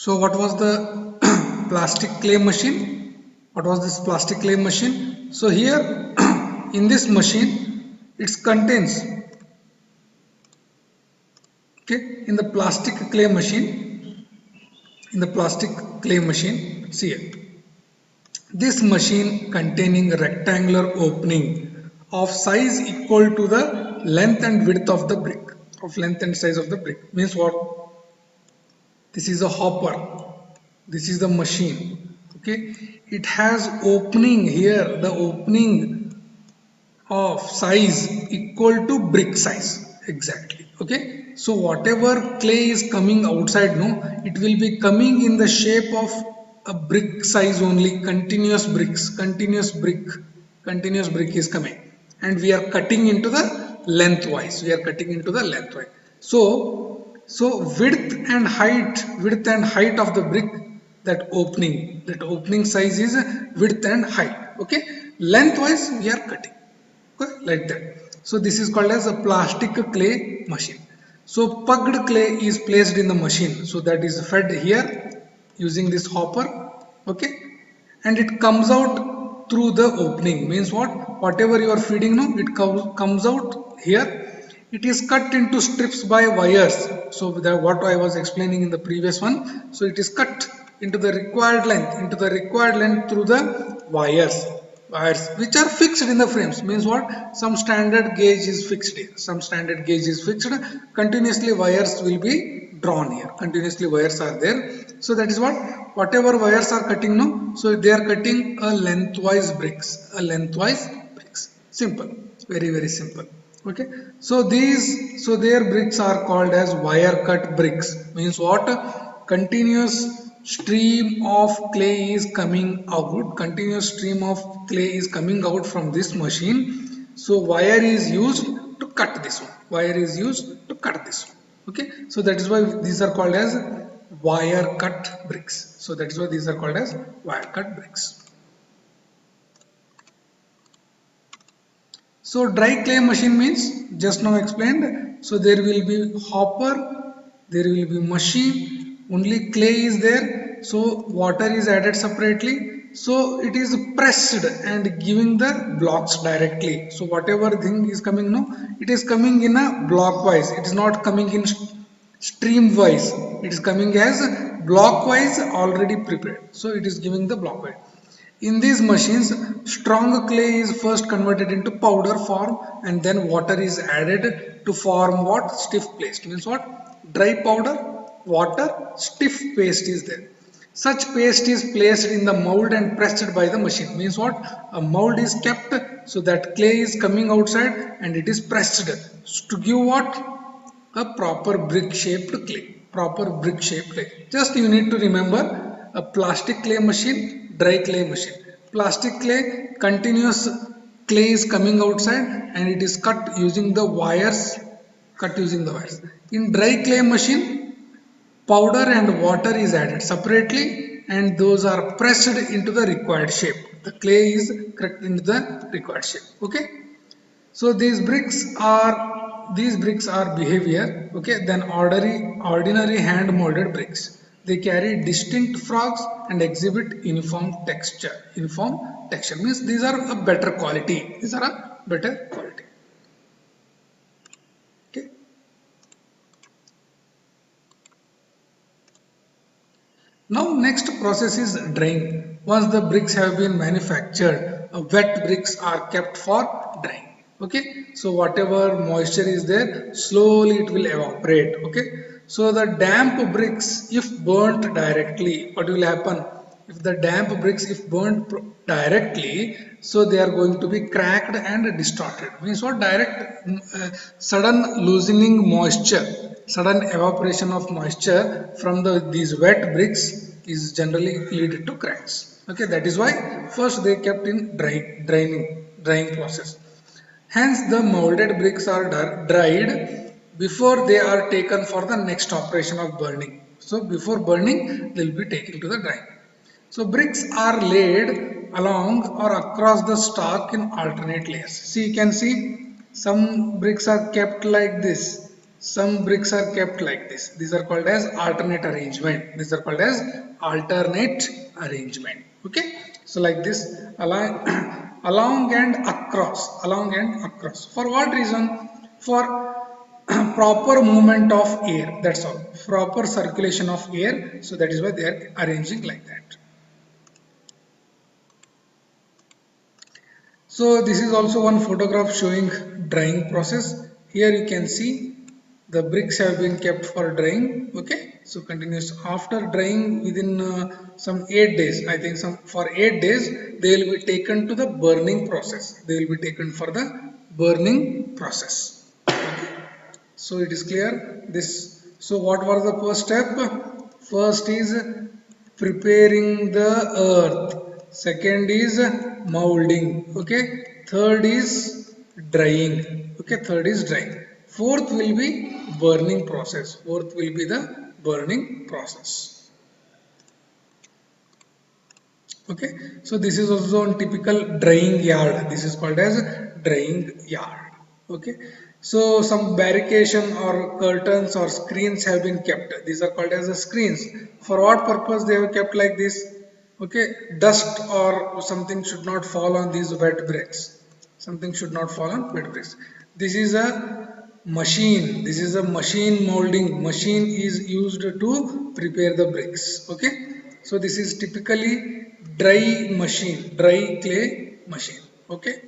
So what was the plastic clay machine? What was this plastic clay machine? So here in this machine it contains, okay, in the plastic clay machine, see here, this machine containing a rectangular opening of size equal to the length and width of the brick, of length and size of the brick, means what? This is a hopper, this is the machine, okay, it has opening here, the opening of size equal to brick size, exactly, okay. So whatever clay is coming outside, no, it will be coming in the shape of a brick size only, continuous brick is coming, and we are cutting into the lengthwise, so width and height of the brick, that opening size is width and height, okay. Lengthwise we are cutting, okay, like that. So this is called as a plastic clay machine. So pugged clay is placed in the machine, so that is fed here using this hopper, okay, and it comes out through the opening, means what, whatever you are feeding, no, it comes out here. It is cut into strips by wires, so that what I was explaining in the previous one. So it is cut into the required length through the wires which are fixed in the frames, means what, some standard gauge is fixed here, continuously wires will be drawn here, continuously wires are there. So that is what, whatever wires are cutting, no, so they are cutting a lengthwise bricks, simple, very simple, okay. So their bricks are called as wire cut bricks, means what, continuous stream of clay is coming out from this machine. So wire is used to cut this one, okay. So that is why these are called as wire cut bricks. So dry clay machine means just now explained. So there will be hopper, there will be machine, only clay is there, so water is added separately, so it is pressed and giving the blocks directly. So whatever thing is coming, no, it is coming in a block wise, it is not coming in stream wise, it is coming as block wise already prepared, so it is giving the block wise. In these machines, strong clay is first converted into powder form and then water is added to form what? Stiff paste. Means what? Dry powder, water, stiff paste is there. Such paste is placed in the mold and pressed by the machine. Means what? A mold is kept so that clay is coming outside and it is pressed to give what? A proper brick shaped clay. Just you need to remember a plastic clay machine, dry clay machine. Plastic clay, continuous clay is coming outside and it is cut using the wires. In dry clay machine, powder and water is added separately and those are pressed into the required shape. The clay is corrected into the required shape. Okay. So these bricks are behavior, okay, than ordinary hand molded bricks. They carry distinct frogs and exhibit uniform texture. Means these are a better quality. Okay. Now next process is drying. Once the bricks have been manufactured, wet bricks are kept for drying. Okay, so whatever moisture is there, slowly it will evaporate. Okay, so the damp bricks, if burnt directly, what will happen? If the damp bricks, if burnt directly, so they are going to be cracked and distorted. Means what? Sudden loosening moisture, sudden evaporation of moisture from these wet bricks is generally lead to cracks. Okay, that is why first they kept in drying process. Hence the molded bricks are dried before they are taken for the next operation of burning. So before burning they will be taken to the drying. So bricks are laid along or across the stock in alternate layers. See, you can see some bricks are kept like this. some bricks are kept like this. These are called as alternate arrangement. These are called as alternate arrangement. Okay, so like this, along, along and across, along and across. For what reason? For proper movement of air, that's all. Proper circulation of air, so that is why they are arranging like that. So this is also one photograph showing drying process. Here you can see the bricks have been kept for drying. Okay, so continuous after drying within some 8 days. I think some for 8 days they will be taken to the burning process. They will be taken for the burning process. Okay. So it is clear this. So what was the first step? First is preparing the earth. Second is molding. Okay. Third is drying. Okay. Third is drying. Fourth will be burning process. Fourth will be the burning process. Okay. So this is also a typical drying yard. This is called as drying yard. Okay. So some barricade or curtains or screens have been kept. These are called as the screens. For what purpose they have kept like this? Okay, dust or something should not fall on these wet bricks. Something should not fall on wet bricks. This is a machine. This is a machine molding. Machine is used to prepare the bricks. Okay, so this is typically dry machine, dry clay machine. Okay.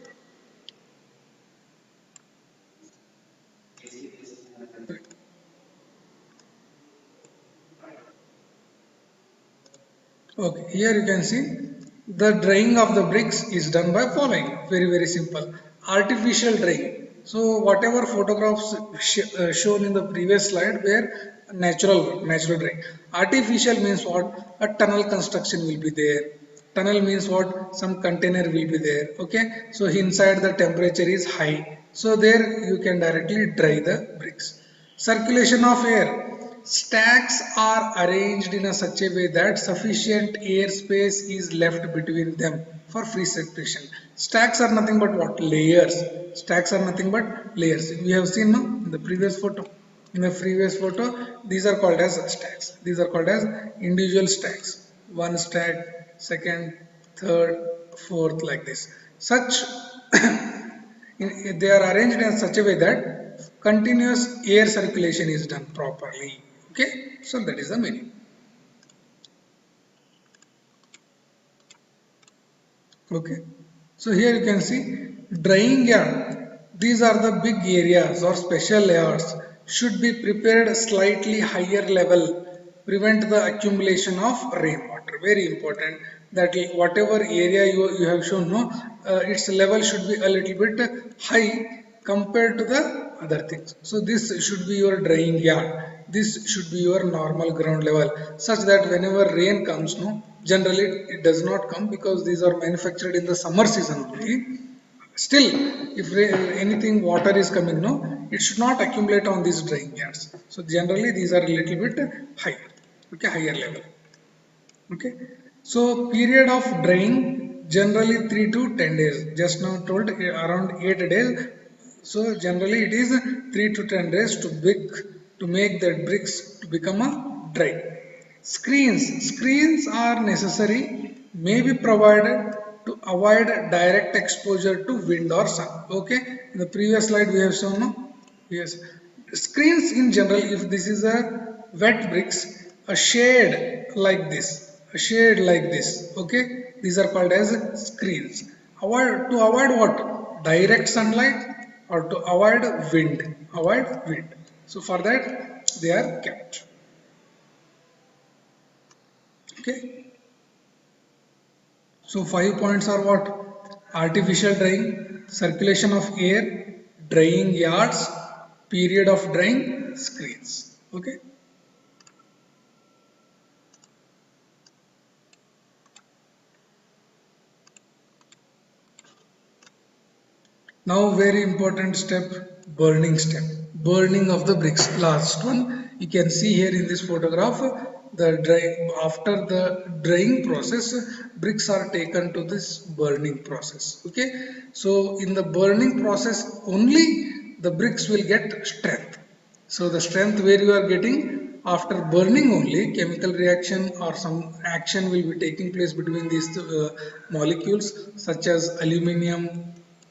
Okay, here you can see the drying of the bricks is done by following. Very simple. Artificial drying. So whatever photographs shown in the previous slide were natural drying. Artificial means what? A tunnel construction will be there. Tunnel means what? Some container will be there. Okay. So inside the temperature is high. So there you can directly dry the bricks. Circulation of air. Stacks are arranged in a such a way that sufficient air space is left between them for free circulation. Stacks are nothing but what? Layers. Stacks are nothing but layers. We have seen no? In the previous photo. In the previous photo, these are called as stacks. These are called as individual stacks. One stack, second, third, fourth, like this. Such they are arranged in such a way that continuous air circulation is done properly. Okay, so that is the meaning. Okay, so here you can see drying yard. These are the big areas or special layers should be prepared slightly higher level, prevent the accumulation of rainwater. Very important that whatever area you have shown, no, its level should be a little bit high compared to the other things. So this should be your drying yard. This should be your normal ground level, such that whenever rain comes, no, generally it does not come because these are manufactured in the summer season only. Still, if anything water is coming, no, it should not accumulate on these drying yards. So generally these are a little bit higher, okay, higher level. Okay, so period of drying generally 3 to 10 days. Just now told around 8 days. So generally it is 3 to 10 days to make the bricks to become a dry. Screens are necessary, may be provided to avoid direct exposure to wind or sun. Okay, in the previous slide we have shown, no? Yes, screens in general, if this is a wet bricks, a shade like this, a shade like this. Okay, these are called as screens. Avoid to avoid what? Direct sunlight or to avoid wind. Avoid wind. So for that they are kept. Okay. So 5 points are what? Artificial drying, circulation of air, drying yards, period of drying, screens. Okay. Now very important step, burning step. Burning of the bricks. Last one. You can see here in this photograph after the drying process, bricks are taken to this burning process. Okay. So in the burning process only the bricks will get strength. So the strength where you are getting after burning only, chemical reaction or some action will be taking place between these molecules such as aluminium,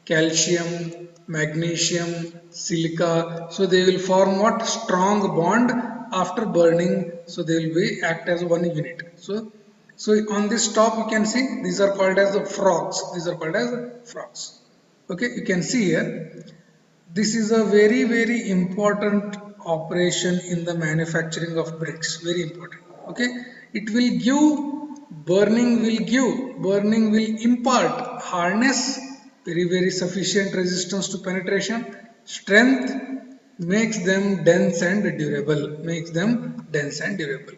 calcium, magnesium, silica. So they will form what? Strong bond after burning. So they will be act as one unit. So on this top you can see these are called as the frogs. These are called as the frogs. Okay, you can see here this is a very important operation in the manufacturing of bricks. Very important. Okay, it will give burning will impart hardness, very sufficient resistance to penetration, strength, makes them dense and durable. Makes them dense and durable.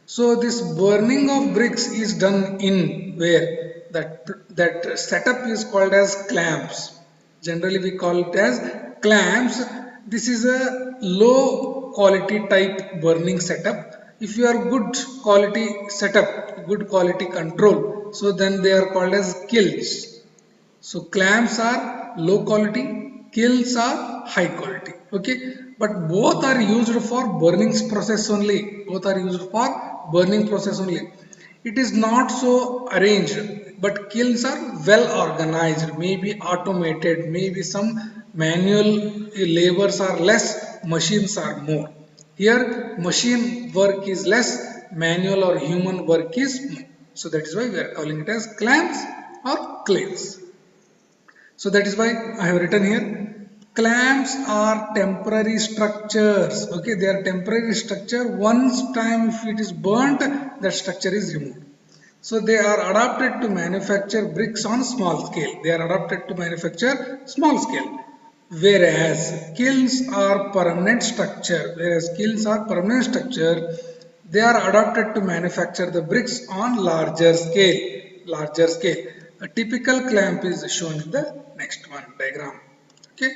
So this burning of bricks is done in where that setup is called as clamps. Generally we call it as clamps. This is a low quality type burning setup. If you are good quality setup, good quality control, so then they are called as kilns. So clamps are low quality, kilns are high quality. Okay, but both are used for burning process only. Both are used for burning process only. It is not so arranged, but kilns are well organized, maybe automated, maybe some manual labors are less, machines are more. Here, machine work is less, manual or human work is more. So that is why we are calling it as clamps or clays. So that is why I have written here. Clamps are temporary structures. Okay, they are temporary structure. Once time if it is burnt, that structure is removed. So they are adapted to manufacture bricks on small scale. They are adapted to manufacture small scale. Whereas kilns are permanent structure. They are adapted to manufacture the bricks on larger scale. Larger scale. A typical clamp is shown in the next one diagram. Okay.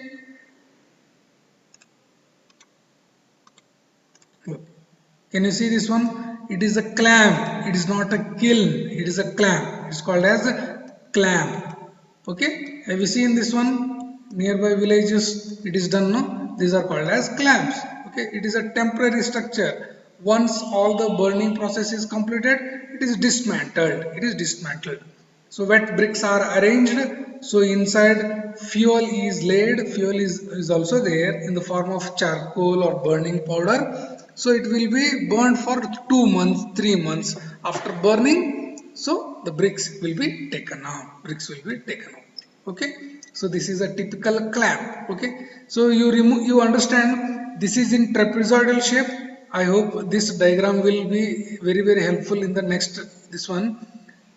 Can you see this one? It is a clamp. It is not a kiln. It is a clamp. It is called as a clamp. Okay. Have you seen this one? Nearby villages, it is done, no? These are called as clamps. Okay. It is a temporary structure. Once all the burning process is completed, it is dismantled. It is dismantled. So wet bricks are arranged. So inside fuel is laid. Fuel is also there in the form of charcoal or burning powder. So it will be burned for 2 months, 3 months. After burning, so the bricks will be taken out. Bricks will be taken out. Okay. So this is a typical clamp. Okay. So you understand this is in trapezoidal shape. I hope this diagram will be very helpful in the next this one.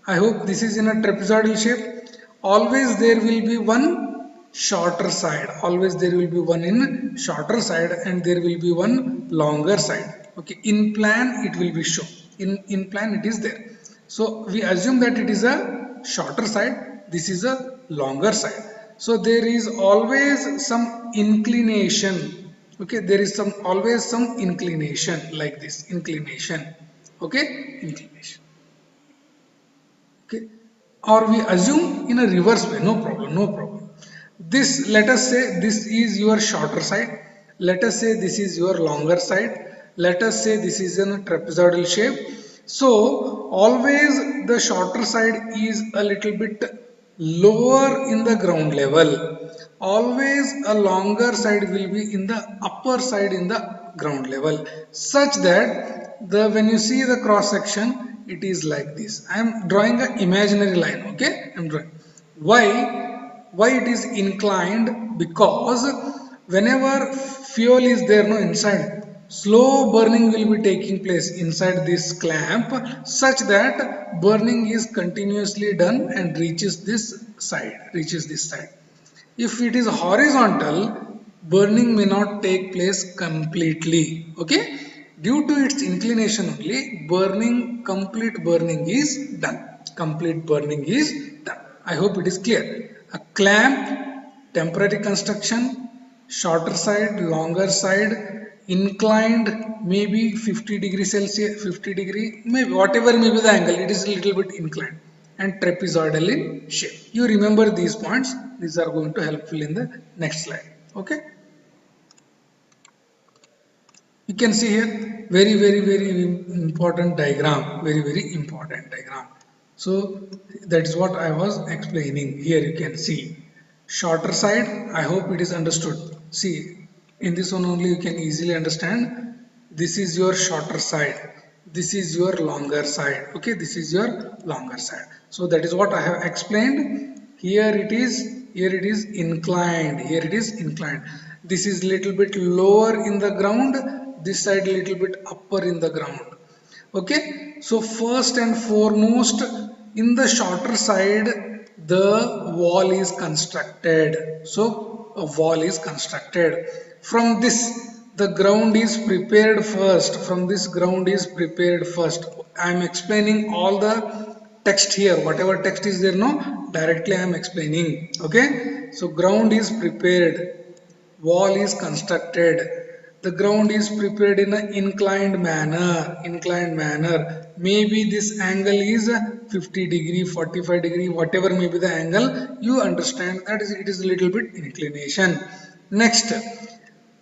I hope this is in a trapezoidal shape. Always there will be one shorter side. Always there will be one in shorter side and there will be one longer side. Okay, in plan it will be shown. In plan it is there. So we assume that it is a shorter side. This is a longer side. So there is always some inclination. Okay, there is always some inclination like this. Inclination. Okay, inclination. Okay, or we assume in a reverse way, no problem. This, let us say this is your shorter side, let us say this is your longer side, let us say this is in a trapezoidal shape. So always the shorter side is a little bit lower in the ground level, always a longer side will be in the upper side in the ground level, such that the when you see the cross section it is like this. I am drawing an imaginary line. Okay, I am drawing. Why it is inclined? Because whenever fuel is there no inside, slow burning will be taking place inside this clamp, such that burning is continuously done and reaches this side. If it is horizontal, burning may not take place completely. Okay, due to its inclination only, complete burning is done. Complete burning is done. I hope it is clear. A clamp, temporary construction, shorter side, longer side, inclined, maybe 50 degree Celsius, 50 degree, maybe whatever may be the angle, it is a little bit inclined, and trapezoidal in shape. You remember these points. These are going to helpful in the next slide. Okay. You can see here very important diagram, very important diagram. So that is what I was explaining. Here you can see shorter side. I hope it is understood. See, in this one only you can easily understand. This is your shorter side, this is your longer side. Okay, this is your longer side. So that is what I have explained. Here it is, here it is inclined, here it is inclined. This is little bit lower in the ground, this side little bit upper in the ground. Okay, so first and foremost, in the shorter side the wall is constructed. So a wall is constructed. From this, the ground is prepared first. From this, ground is prepared first. I am explaining all the text here, whatever text is there, no, directly I am explaining. Okay, so ground is prepared, wall is constructed, the ground is prepared in an inclined manner. Maybe this angle is 50 degree, 45 degree, whatever may be the angle, you understand that is, it is a little bit inclination. Next,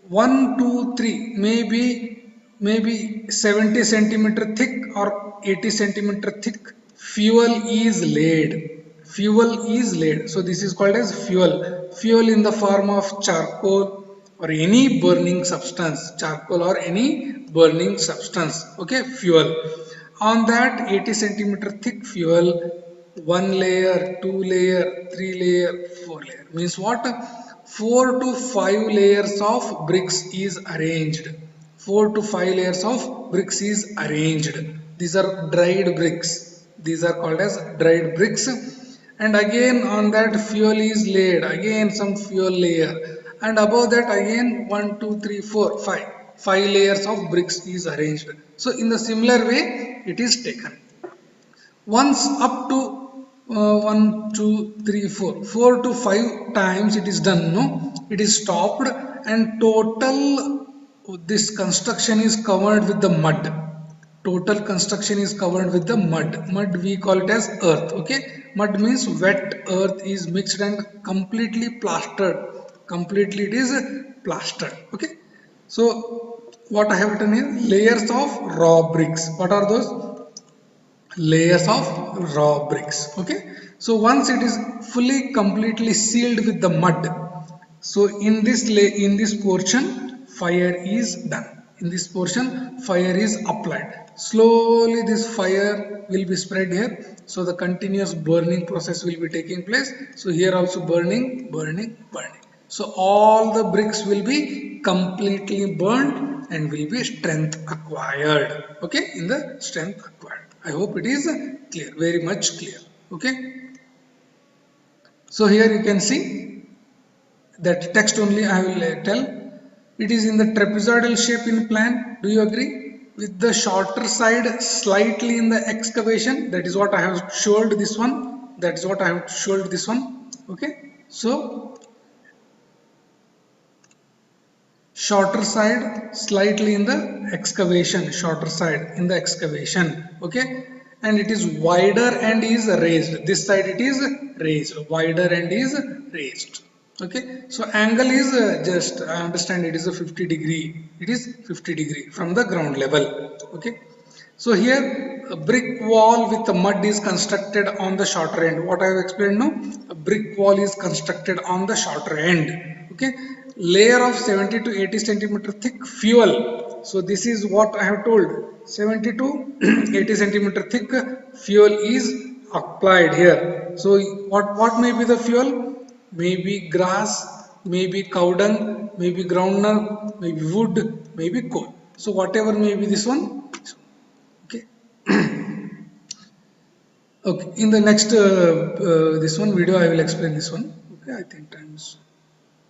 1 2 3, maybe 70 centimeter thick or 80 centimeter thick fuel is laid. Fuel is laid, so this is called as fuel in the form of charcoal or any burning substance, charcoal or any burning substance. Okay, fuel. On that 80 centimeter thick fuel, 1 layer, 2 layer, 3 layer, 4 layer, means what, 4 to 5 layers of bricks is arranged. 4 to 5 layers of bricks is arranged. These are dried bricks, these are called as dried bricks. And again on that fuel is laid, again some fuel layer, and above that again 1 2 3 4 5 5 layers of bricks is arranged. So in the similar way it is taken. Once up to 1 2 3 4 4 to 5 times it is done, no, it is stopped, and total this construction is covered with the mud. Total construction is covered with the mud we call it as earth. Okay, mud means wet earth is mixed and completely plastered, completely it is plastered. Okay, so what I have written here, layers of raw bricks. What are those? Layers of raw bricks. Okay, so once it is fully completely sealed with the mud, so in this in this portion fire is done. In this portion fire is applied. Slowly this fire will be spread here, so the continuous burning process will be taking place. So here also burning, so all the bricks will be completely burned and will be strength acquired. Okay, in the strength acquired. I hope it is clear, very much clear. Okay, so here you can see that text only I will tell. It is in the trapezoidal shape in plan. Do you agree? With the shorter side slightly in the excavation. That is what I have showed this one. That is what I have showed this one. Okay, so shorter side slightly in the excavation, shorter side in the excavation. Okay, and it is wider and is raised. This side it is raised, wider and is raised. Okay, so angle is just, I understand it is a 50 degree, it is 50 degree from the ground level. Okay, so here a brick wall with the mud is constructed on the shorter end. What I have explained now, a brick wall is constructed on the shorter end. Okay, layer of 70 to 80 centimeter thick fuel. So this is what I have told, 70 to 80 centimeter thick fuel is applied here. So what may be the fuel? Maybe grass, maybe cow dung, maybe groundnut, maybe wood, maybe coal. So whatever may be this one. Okay. Okay, in the next this one video I will explain this one. Okay, I think time is